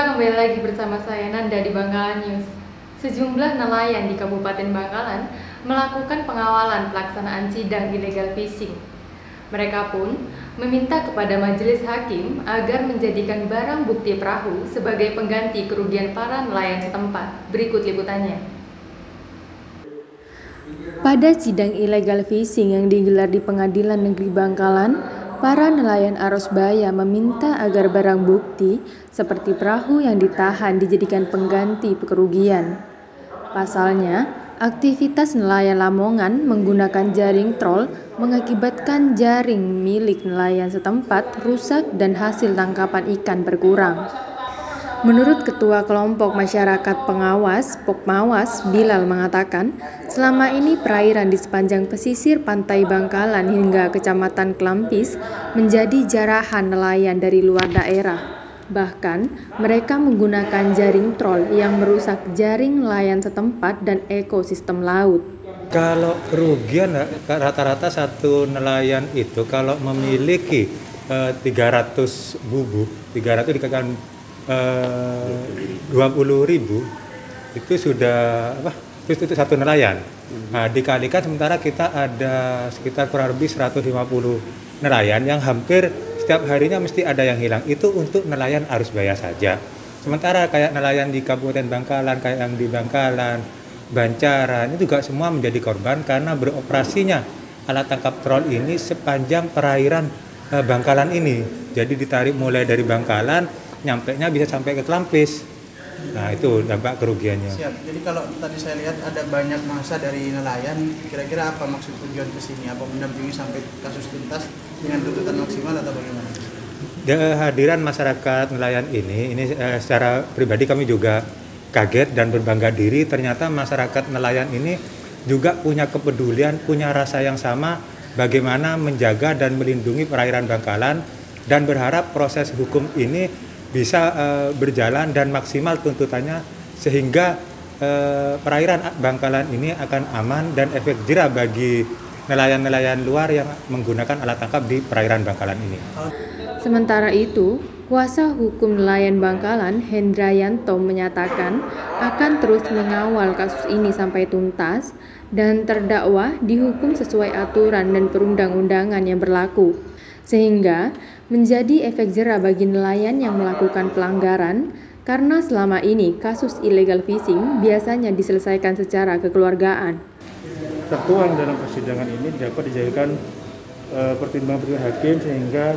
kembali lagi bersama saya Nanda di Bangkalan News. Sejumlah nelayan di Kabupaten Bangkalan melakukan pengawalan pelaksanaan sidang illegal fishing. Mereka pun meminta kepada majelis hakim agar menjadikan barang bukti perahu sebagai pengganti kerugian para nelayan setempat. Berikut liputannya. Pada sidang illegal fishing yang digelar di Pengadilan Negeri Bangkalan, para nelayan arus baya meminta agar barang bukti seperti perahu yang ditahan dijadikan pengganti kerugian. Pasalnya, aktivitas nelayan Lamongan menggunakan jaring trol mengakibatkan jaring milik nelayan setempat rusak dan hasil tangkapan ikan berkurang. Menurut Ketua Kelompok Masyarakat Pengawas Pokmawas Bilal mengatakan, selama ini perairan di sepanjang pesisir pantai Bangkalan hingga Kecamatan Kelampis menjadi jarahan nelayan dari luar daerah. Bahkan, mereka menggunakan jaring trol yang merusak jaring nelayan setempat dan ekosistem laut. Kalau kerugian, rata-rata satu nelayan itu kalau memiliki 300 bubuk, 300 dikatakan 20.000 itu sudah itu satu nelayan. Nah, dikalikan sementara kita ada sekitar kurang lebih 150 nelayan yang hampir setiap harinya mesti ada yang hilang. Itu untuk nelayan arus baya saja. Sementara kayak nelayan di Kabupaten Bangkalan, kayak yang di Bangkalan, Bancaran, ini juga semua menjadi korban karena beroperasinya alat tangkap trol ini sepanjang perairan Bangkalan ini. Jadi ditarik mulai dari Bangkalan, nyampenya bisa sampai ke Kelampis. Nah, itu dampak kerugiannya. Siap. Jadi kalau tadi saya lihat ada banyak masa dari nelayan, kira-kira apa maksud tujuan ke sini? Apa mendampingi sampai kasus tuntas dengan tuntutan maksimal atau bagaimana? Kehadiran masyarakat nelayan ini secara pribadi kami juga kaget dan berbangga diri. Ternyata masyarakat nelayan ini juga punya kepedulian, punya rasa yang sama bagaimana menjaga dan melindungi perairan Bangkalan, dan berharap proses hukum ini bisa berjalan dan maksimal tuntutannya sehingga perairan Bangkalan ini akan aman dan efek jerah bagi nelayan-nelayan luar yang menggunakan alat tangkap di perairan Bangkalan ini. Sementara itu, kuasa hukum nelayan Bangkalan Hendrayanto menyatakan akan terus mengawal kasus ini sampai tuntas dan terdakwa dihukum sesuai aturan dan perundang-undangan yang berlaku, sehingga menjadi efek jera bagi nelayan yang melakukan pelanggaran, karena selama ini kasus illegal fishing biasanya diselesaikan secara kekeluargaan. Tertuang dalam persidangan ini dapat dijadikan pertimbangan hakim sehingga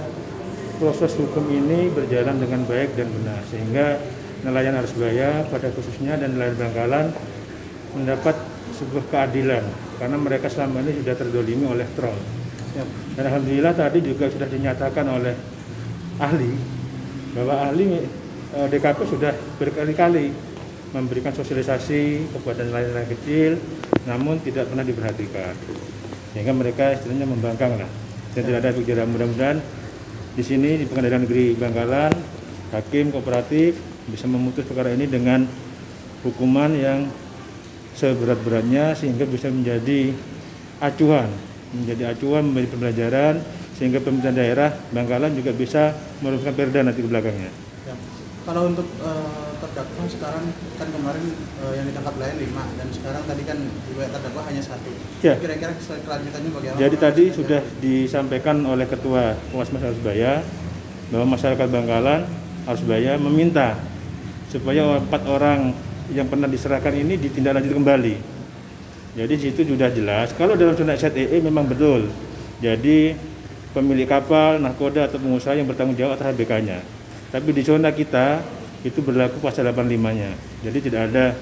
proses hukum ini berjalan dengan baik dan benar, sehingga nelayan arus baya pada khususnya dan nelayan Bangkalan mendapat sebuah keadilan karena mereka selama ini sudah terdolimi oleh trol. Dan alhamdulillah tadi juga sudah dinyatakan oleh ahli bahwa ahli DKP sudah berkali-kali memberikan sosialisasi kepada nelayan-nelayan kecil, namun tidak pernah diperhatikan, sehingga mereka istilahnya membangkang lah dan tidak ada efek jerah. Mudah-mudahan di sini di Pengadilan Negeri Bangkalan hakim kooperatif bisa memutus perkara ini dengan hukuman yang seberat-beratnya sehingga bisa menjadi acuan, menjadi pembelajaran, sehingga pemerintah daerah Bangkalan juga bisa merumuskan perda nanti ke belakangnya. Ya. Kalau untuk terdakwa sekarang kan kemarin yang ditangkap lain 5 dan sekarang tadi kan terdakwa hanya 1. Ya. Kira-kira kelanjutannya bagaimana? Jadi tadi sudah disampaikan oleh Ketua Pengawas Arus Baya bahwa masyarakat Bangkalan Arus Baya meminta supaya 4 orang yang pernah diserahkan ini ditindaklanjuti kembali. Jadi situ sudah jelas, kalau dalam zona ZEE memang betul. Jadi pemilik kapal, nahkoda atau pengusaha yang bertanggung jawab atas HBK-nya. Tapi di zona kita itu berlaku pasal 85-nya. Jadi tidak ada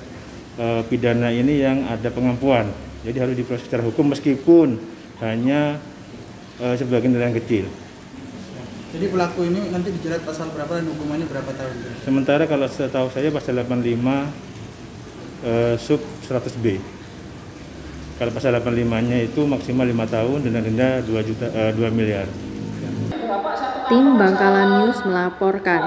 pidana ini yang ada pengampuan. Jadi harus diproses secara hukum meskipun hanya sebagian nelayan kecil. Jadi pelaku ini nanti dijerat pasal berapa dan hukumannya berapa tahun? Sementara kalau setahu saya pasal 85 sub 100B. Kalau pasal 85-nya itu maksimal 5 tahun dengan denda 2 miliar. Tim Bangkalan News melaporkan.